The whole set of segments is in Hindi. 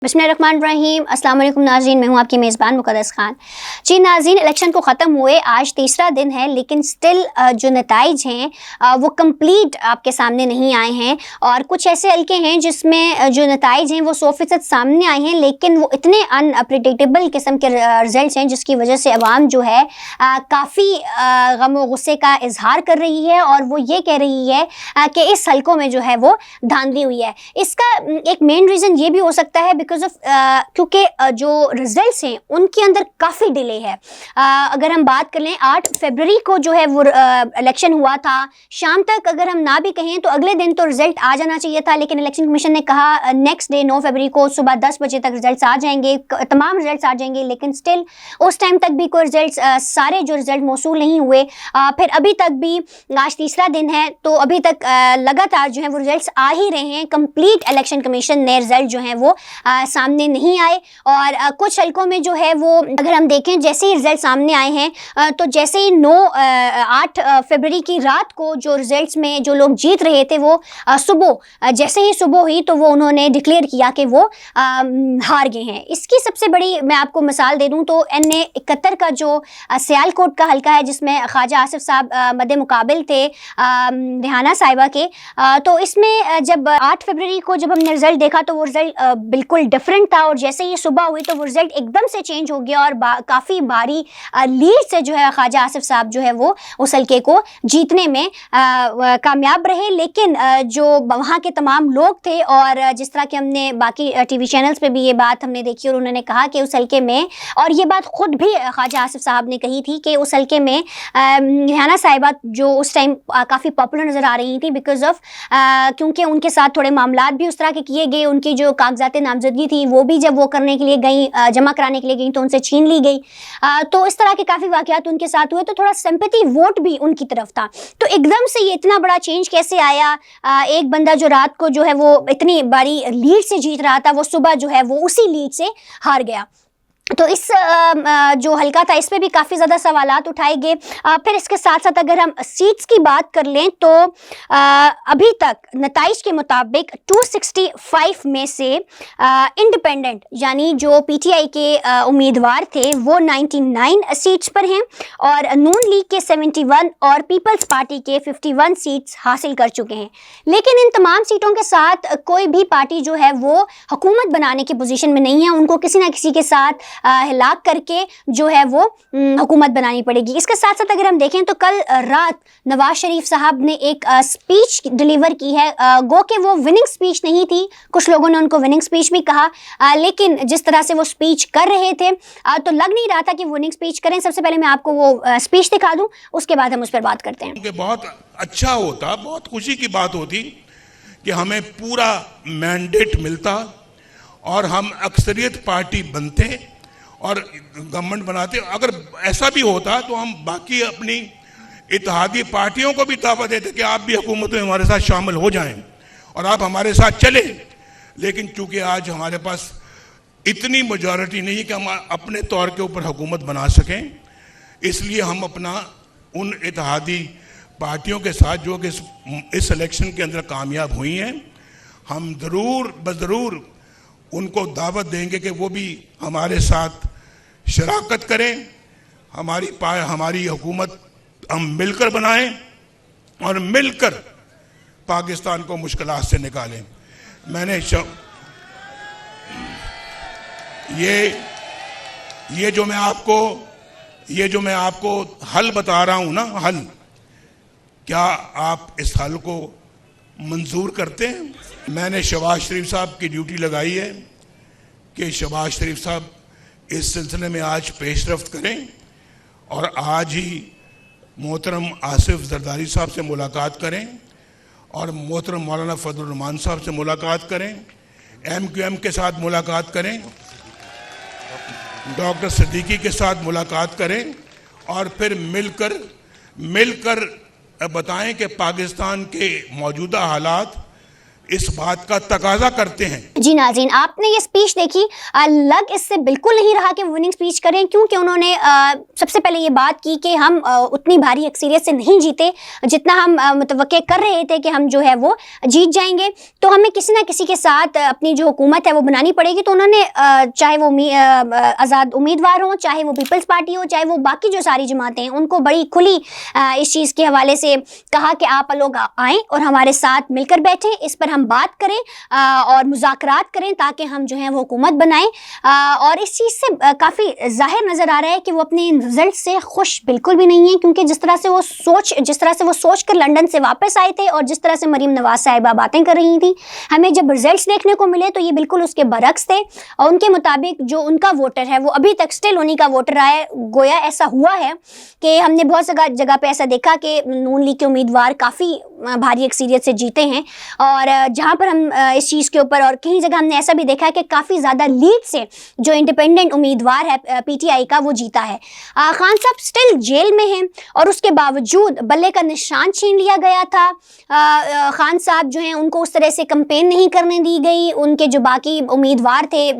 बिस्मिल्लाहिर्रहमानिर्रहीम। अस्सलाम वालेकुम नाज़रीन, मैं हूँ आपकी मेज़बान मुक़द्दस खान। जी नाज़रीन, इलेक्शन को ख़त्म हुए आज तीसरा दिन है, लेकिन स्टिल जो नताइज हैं वो कंप्लीट आपके सामने नहीं आए हैं और कुछ ऐसे हल्के हैं जिसमें जो नताइज हैं वो 100% सामने आए हैं, लेकिन वो इतने अनप्रेडिक्टेबल किस्म के रिज़ल्ट हैं जिसकी वजह से अवाम जो है काफ़ी गम व गुस्से का इजहार कर रही है और वो ये कह रही है कि इस हल्कों में जो है वो धांधली हुई है। इसका एक मेन रीज़न ये भी हो सकता है बिकॉज ऑफ क्योंकि जो रिजल्ट्स हैं उनके अंदर काफ़ी डिले है। अगर हम बात कर लें 8 फरवरी को जो है वो इलेक्शन हुआ था, शाम तक अगर हम ना भी कहें तो अगले दिन तो रिजल्ट आ जाना चाहिए था, लेकिन इलेक्शन कमीशन ने कहा नेक्स्ट डे 9 फरवरी को सुबह 10 बजे तक रिजल्ट आ जाएंगे, तमाम रिजल्ट आ जाएंगे, लेकिन स्टिल उस टाइम तक भी कोई रिजल्ट सारे जो रिजल्ट मौसूल नहीं हुए। फिर अभी तक भी आज तीसरा दिन है तो अभी तक लगातार जो है वो रिजल्ट आ ही रहे हैं। कंप्लीट इलेक्शन कमीशन ने रिजल्ट जो है वो सामने नहीं आए और कुछ हल्कों में जो है वो अगर हम देखें जैसे ही रिजल्ट सामने आए हैं तो जैसे ही 8 फरवरी की रात को जो रिजल्ट्स में जो लोग जीत रहे थे वो सुबह जैसे ही सुबह हुई तो वो उन्होंने डिक्लेयर किया कि वो हार गए हैं। इसकी सबसे बड़ी मैं आपको मिसाल दे दूं तो NA 71 का जो सियालकोट का हल्का है जिसमें ख्वाजा आसिफ साहब मद्दे मुकाबिल थे रेहाना साहिबा के, तो इसमें जब 8 फरवरी को जब हमने रिजल्ट देखा तो वो रिजल्ट बिल्कुल डिफरेंट था और जैसे ही सुबह हुई तो वो रिजल्ट एकदम से चेंज हो गया और काफ़ी भारी लीड से जो है ख्वाजा आसिफ साहब जो है वो उस हल्के को जीतने में कामयाब रहे। लेकिन जो वहाँ के तमाम लोग थे और जिस तरह के हमने बाकी TV चैनल्स पे भी ये बात हमने देखी और उन्होंने कहा कि उस हल्के में, और ये बात खुद भी ख्वाजा आसिफ साहब ने कही थी कि उस हल्के में रेहाना साहिबा जो उस टाइम काफ़ी पॉपुलर नज़र आ रही थी बिकॉज ऑफ क्योंकि उनके साथ थोड़े मामलात भी उस तरह के किए गए, उनकी जो कागजात नामजदगी थी वो भी जब वो करने के लिए गई जमा कराने के लिए गई तो उनसे छीन ली गई। तो इस तरह के काफ़ी वाक़यात उनके साथ हुए तो थोड़ा सिंपैथी वोट भी उनकी तरफ था। तो एकदम से ये इतना बड़ा चेंज कैसे आया? एक बंदा जो रात को जो है वो इतनी बड़ी लीड से जीत रहा था वो सुबह जो है वो उसी लीड से हार गया। तो इस जो हल्का था इस पे भी काफ़ी ज़्यादा सवालात उठाए गए। फिर इसके साथ साथ अगर हम सीट्स की बात कर लें तो अभी तक नताइज के मुताबिक 265 में से इंडिपेंडेंट यानी जो PTI के उम्मीदवार थे वो 99 सीट्स पर हैं और नून लीग के 71 और पीपल्स पार्टी के 51 सीट्स हासिल कर चुके हैं। लेकिन इन तमाम सीटों के साथ कोई भी पार्टी जो है वो हुकूमत बनाने की पोजीशन में नहीं है, उनको किसी ना किसी के साथ हिलाक करके जो है वो हुकूमत बनानी पड़ेगी। इसके साथ साथ अगर हम देखें तो कल रात नवाज शरीफ साहब ने एक स्पीच डिलीवर की है, गो कि वो विनिंग स्पीच नहीं थी, कुछ लोगों ने उनको विनिंग स्पीच भी कहा, लेकिन जिस तरह से वो स्पीच कर रहे थे तो लग नहीं रहा था कि विनिंग स्पीच करें। सबसे पहले मैं आपको वो स्पीच दिखा दूं, उसके बाद हम उस पर बात करते हैं। बहुत अच्छा होता, बहुत खुशी की बात होती कि हमें पूरा मैंडेट मिलता और हम अक्सरियत पार्टी बनते और गवर्नमेंट बनाते। अगर ऐसा भी होता तो हम बाकी अपनी इत्तेहादी पार्टियों को भी दावा देते कि आप भी हुकूमत में हमारे साथ शामिल हो जाएं और आप हमारे साथ चलें। लेकिन चूंकि आज हमारे पास इतनी मेजॉरिटी नहीं है कि हम अपने तौर के ऊपर हुकूमत बना सकें, इसलिए हम अपना उन इत्तेहादी पार्टियों के साथ जो कि इस इलेक्शन के अंदर कामयाब हुई हैं, हम ज़रूर उनको दावत देंगे कि वो भी हमारे साथ शराकत करें, हमारी हुकूमत हम मिलकर बनाएं और मिलकर पाकिस्तान को मुश्किलात से निकालें। मैंने ये जो मैं आपको हल बता रहा हूं ना, हल, क्या आप इस हल को मंजूर करते हैं? मैंने शहबाज शरीफ साहब की ड्यूटी लगाई है कि शहबाज शरीफ साहब इस सिलसिले में आज पेशरफ्त करें और आज ही मोहतरम आसिफ जरदारी साहब से मुलाकात करें और मोहतरम मौलाना फजलुर रहमान साहब से मुलाकात करें, MQM के साथ मुलाकात करें, डॉक्टर सिद्दीकी के साथ मुलाकात करें और फिर मिलकर बताएं कि पाकिस्तान के मौजूदा हालात इस बात का तकाजा करते हैं। जी नाज़रीन, आपने ये स्पीच देखी, लग इससे बिल्कुल नहीं रहा कि विनिंग स्पीच करें, क्योंकि उन्होंने सबसे पहले ये बात की कि हम उतनी भारी अक्सरियत से नहीं जीते जितना हम मुतवक्के कर रहे थे कि हम जो है वो जीत जाएंगे, तो हमें किसी ना किसी के साथ अपनी जो हुकूमत है वो बनानी पड़ेगी। तो उन्होंने चाहे वो आज़ाद उम्मीदवार हों, चाहे वो पीपल्स पार्टी हो, चाहे वो बाकी जो सारी जमातें हैं, उनको बड़ी खुली इस चीज़ के हवाले से कहा कि आप लोग आएँ और हमारे साथ मिलकर बैठें, इस पर हम बात करें और मुज़ाकरात करें ताकि हम जो है वो हुकूमत बनाएं। और इस चीज़ से काफ़ी ज़ाहिर नज़र आ रहा है कि वो अपने रिजल्ट से खुश बिल्कुल भी नहीं है, क्योंकि जिस तरह से वो सोच कर लंदन से वापस आए थे और जिस तरह से मरीम नवाज साहिबा बातें कर रही थी, हमें जब रिजल्ट्स देखने को मिले तो ये बिल्कुल उसके बरक्स थे। और उनके मुताबिक जो उनका वोटर है वो अभी तक स्टिल उन्हीं का वोटर रहा है। गोया ऐसा हुआ है कि हमने बहुत जगह पे ऐसा देखा कि नून लीग के उम्मीदवार काफ़ी भारी अक्सरियत से जीते हैं, और जहाँ पर हम इस चीज़ के ऊपर और कहीं जगह हमने ऐसा भी देखा है कि काफ़ी ज़्यादा लीड से जो इंडिपेंडेंट उम्मीदवार है पीटीआई का वो जीता है। खान साहब स्टिल जेल में हैं और उसके बावजूद बल्ले का निशान छीन लिया गया था। खान साहब जो हैं उनको उस तरह से कंपेन नहीं करने दी गई, उनके जो बाकी उम्मीदवार थे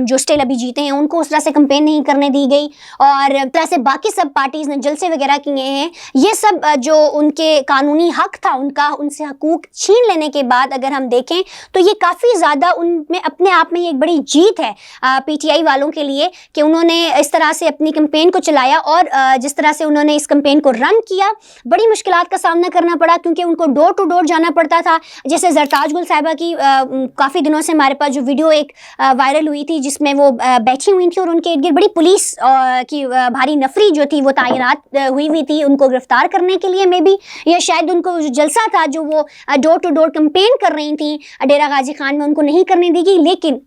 जो स्टिल अभी जीते हैं उनको उस तरह से कंपेन नहीं करने दी गई, और तरह से बाकी सब पार्टीज़ ने जलसे वगैरह किए हैं। ये सब जो उनके कानूनी हक था उनका, उनसे हकूक छीन लेने के बाद अगर हम देखें तो ये काफ़ी ज़्यादा उनमें अपने आप में एक बड़ी जीत है पीटीआई वालों के लिए कि उन्होंने इस तरह से अपनी कैंपेन को चलाया, और जिस तरह से उन्होंने इस कैंपेन को रन किया, बड़ी मुश्किलात का सामना करना पड़ा क्योंकि उनको डोर टू डोर जाना पड़ता था। जैसे जरताज गुल साहिबा की काफ़ी दिनों से हमारे पास जो वीडियो एक वायरल हुई थी जिसमें वो बैठी हुई थी और उनके इर्द गिर्द बड़ी पुलिस की भारी नफरी जो थी वो तैनात हुई थी उनको गिरफ्तार करने के लिए, में भी या शायद उनको जो जलसा था जो वो डोर टू डोर कैंपेन कर रही थी डेरा गाजी खान में, उनको नहीं करने दी गई, लेकिन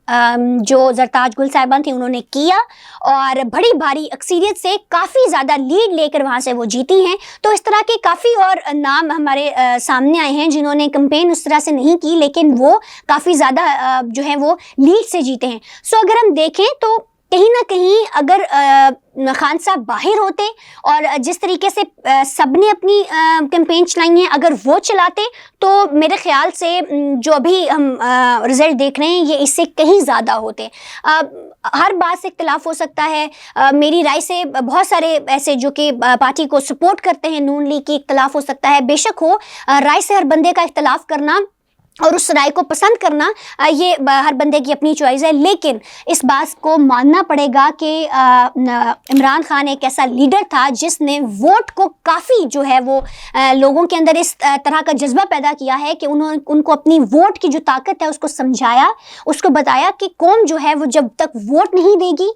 जो जरताज गुल साहिबा थी उन्होंने किया और बड़ी भारी अक्सरियत से काफ़ी ज़्यादा लीड लेकर वहाँ से वो जीती हैं। तो इस तरह के काफ़ी और नाम हमारे सामने आए हैं जिन्होंने कैंपेन उस तरह से नहीं की लेकिन वो काफ़ी ज़्यादा जो है वो लीड से जीते हैं। सो अगर हम देखें तो कहीं ना कहीं अगर खान साहब बाहर होते और जिस तरीके से सबने अपनी कैंपेन चलाई हैं अगर वो चलाते तो मेरे ख्याल से जो अभी हम रिज़ल्ट देख रहे हैं ये इससे कहीं ज़्यादा होते। हर बात से इख्तिलाफ हो सकता है, मेरी राय से बहुत सारे ऐसे जो कि पार्टी को सपोर्ट करते हैं नून लीग की इख्तिलाफ हो सकता है, बेशक हो, राय से हर बंदे का इख्तिलाफ करना और उस राय को पसंद करना ये हर बंदे की अपनी चॉइस है, लेकिन इस बात को मानना पड़ेगा कि इमरान खान एक ऐसा लीडर था जिसने वोट को काफ़ी जो है वो लोगों के अंदर इस तरह का जज्बा पैदा किया है कि उनको अपनी वोट की जो ताकत है उसको समझाया, उसको बताया कि कौम जो है वो जब तक वोट नहीं देगी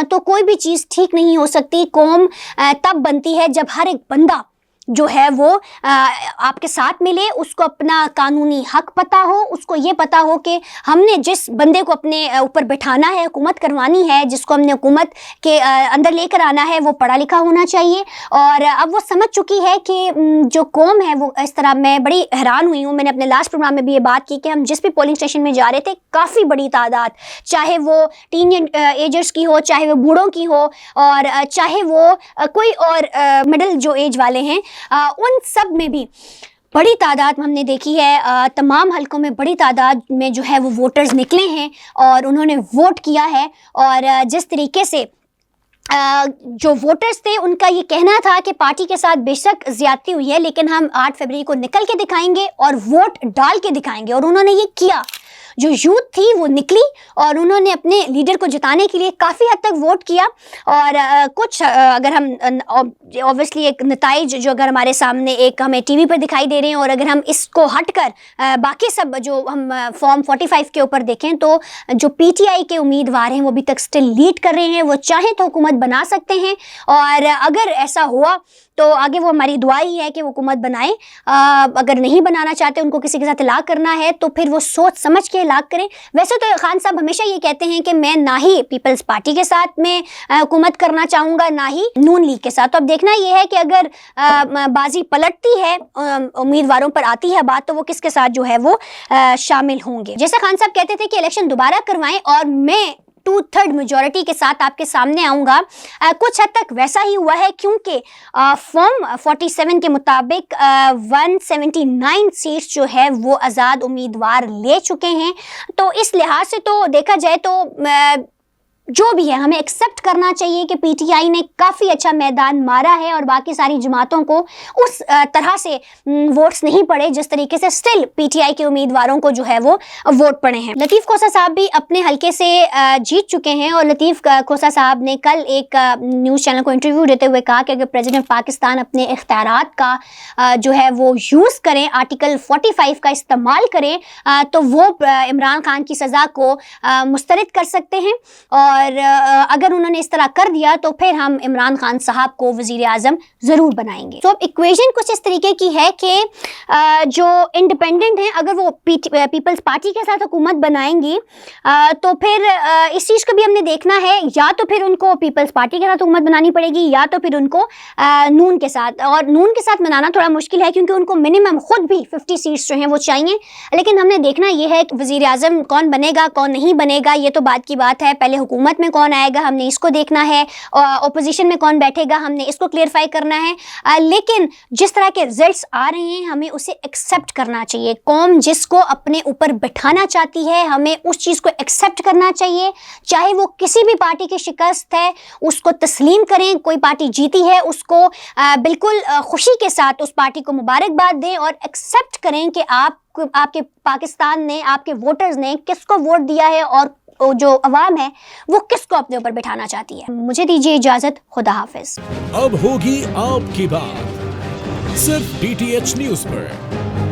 तो कोई भी चीज़ ठीक नहीं हो सकती। कौम तब बनती है जब हर एक बंदा जो है वो आपके साथ मिले, उसको अपना कानूनी हक पता हो, उसको ये पता हो कि हमने जिस बंदे को अपने ऊपर बिठाना है, हुकूमत करवानी है, जिसको हमने हुकूमत के अंदर लेकर आना है वो पढ़ा लिखा होना चाहिए। और अब वो समझ चुकी है कि जो कौम है वो इस तरह, मैं बड़ी हैरान हुई हूँ, मैंने अपने लास्ट प्रोग्राम में भी ये बात की कि हम जिस भी पोलिंग स्टेशन में जा रहे थे काफ़ी बड़ी तादाद, चाहे वो टीन एजर्स की हो, चाहे वो बूढ़ों की हो और चाहे वो कोई और मिडिल जो एज वाले हैं, उन सब में भी बड़ी तादाद हमने देखी है। तमाम हलकों में बड़ी तादाद में जो है वो वोटर्स निकले हैं और उन्होंने वोट किया है। और जिस तरीके से जो वोटर्स थे उनका ये कहना था कि पार्टी के साथ बेशक ज्यादती हुई है लेकिन हम 8 फरवरी को निकल के दिखाएंगे और वोट डाल के दिखाएंगे, और उन्होंने ये किया। जो यूथ थी वो निकली और उन्होंने अपने लीडर को जिताने के लिए काफ़ी हद तक वोट किया। और कुछ अगर हम ऑब्वियसली एक नताइज जो अगर हमारे सामने एक हमें टीवी पर दिखाई दे रहे हैं और अगर हम इसको हटकर बाकी सब जो हम फॉर्म 45 के ऊपर देखें तो जो पीटीआई के उम्मीदवार हैं वो अभी तक स्टिल लीड कर रहे हैं। वो चाहें तो हुकूमत बना सकते हैं और अगर ऐसा हुआ तो आगे वो हमारी दुआ ही है कि वो हुकूमत बनाएं। अगर नहीं बनाना चाहते, उनको किसी के साथ इलाक़ करना है तो फिर वो सोच समझ के इलाक़ करें। वैसे तो खान साहब हमेशा ये कहते हैं कि मैं ना ही पीपल्स पार्टी के साथ में हुकूमत करना चाहूँगा ना ही नून लीग के साथ। तो अब देखना ये है कि अगर बाजी पलटती है, उम्मीदवारों पर आती है बात, तो वो किसके साथ जो है वो शामिल होंगे। जैसे खान साहब कहते थे कि इलेक्शन दोबारा करवाएं और मैं 2/3 मेजॉरिटी के साथ आपके सामने आऊँगा। कुछ हद तक वैसा ही हुआ है, क्योंकि फॉर्म 47 के मुताबिक 179 सीट्स जो है वो आज़ाद उम्मीदवार ले चुके हैं। तो इस लिहाज से तो देखा जाए तो जो भी है हमें एक्सेप्ट करना चाहिए कि पीटीआई ने काफ़ी अच्छा मैदान मारा है और बाकी सारी जमातों को उस तरह से वोट्स नहीं पड़े जिस तरीके से स्टिल पीटीआई के उम्मीदवारों को जो है वो वोट पड़े हैं। लतीफ़ खोसा साहब भी अपने हलके से जीत चुके हैं और लतीफ़ खोसा साहब ने कल एक न्यूज़ चैनल को इंटरव्यू देते हुए कहा कि अगर प्रेसिडेंट पाकिस्तान अपने इख्तियारात का जो है वो यूज़ करें, आर्टिकल 45 का इस्तेमाल करें, तो वो इमरान खान की सज़ा को मुस्तरद कर सकते हैं। और अगर उन्होंने इस तरह कर दिया तो फिर हम इमरान खान साहब को वज़ीर आज़म ज़रूर बनाएंगे। तो अब इक्वेशन कुछ इस तरीके की है कि जो इंडिपेंडेंट हैं अगर वो पीपल्स पार्टी के साथ हुकूमत बनाएंगी तो फिर इस चीज़ को भी हमने देखना है, या तो फिर उनको पीपल्स पार्टी के साथ हुकूमत बनानी पड़ेगी या तो फिर उनको नून के साथ। और नून के साथ बनाना थोड़ा मुश्किल है क्योंकि उनको मिनिमम खुद भी 50 सीट्स जो हैं वो चाहिए। लेकिन हमने देखना ये है कि वज़ीर आज़म कौन बनेगा कौन नहीं बनेगा ये तो बात की बात है, पहले हुकूमत में कौन आएगा हमने इसको देखना है, और ओपोजिशन में कौन बैठेगा हमने इसको क्लियरफाई करना है। लेकिन जिस तरह के रिजल्ट्स आ रहे हैं हमें उसे एक्सेप्ट करना चाहिए। कौम जिसको अपने ऊपर बिठाना चाहती है हमें उस चीज़ को एक्सेप्ट करना चाहिए, चाहे वो किसी भी पार्टी की शिकस्त है उसको तस्लीम करें। कोई पार्टी जीती है उसको बिल्कुल खुशी के साथ उस पार्टी को मुबारकबाद दें और एक्सेप्ट करें कि आपके पाकिस्तान ने, आपके वोटर्स ने किसको वोट दिया है और जो अवाम है वो किसको अपने ऊपर बिठाना चाहती है। मुझे दीजिए इजाजत, खुदा हाफिज। अब होगी आपकी बात सिर्फ डीटीएच न्यूज़ पर।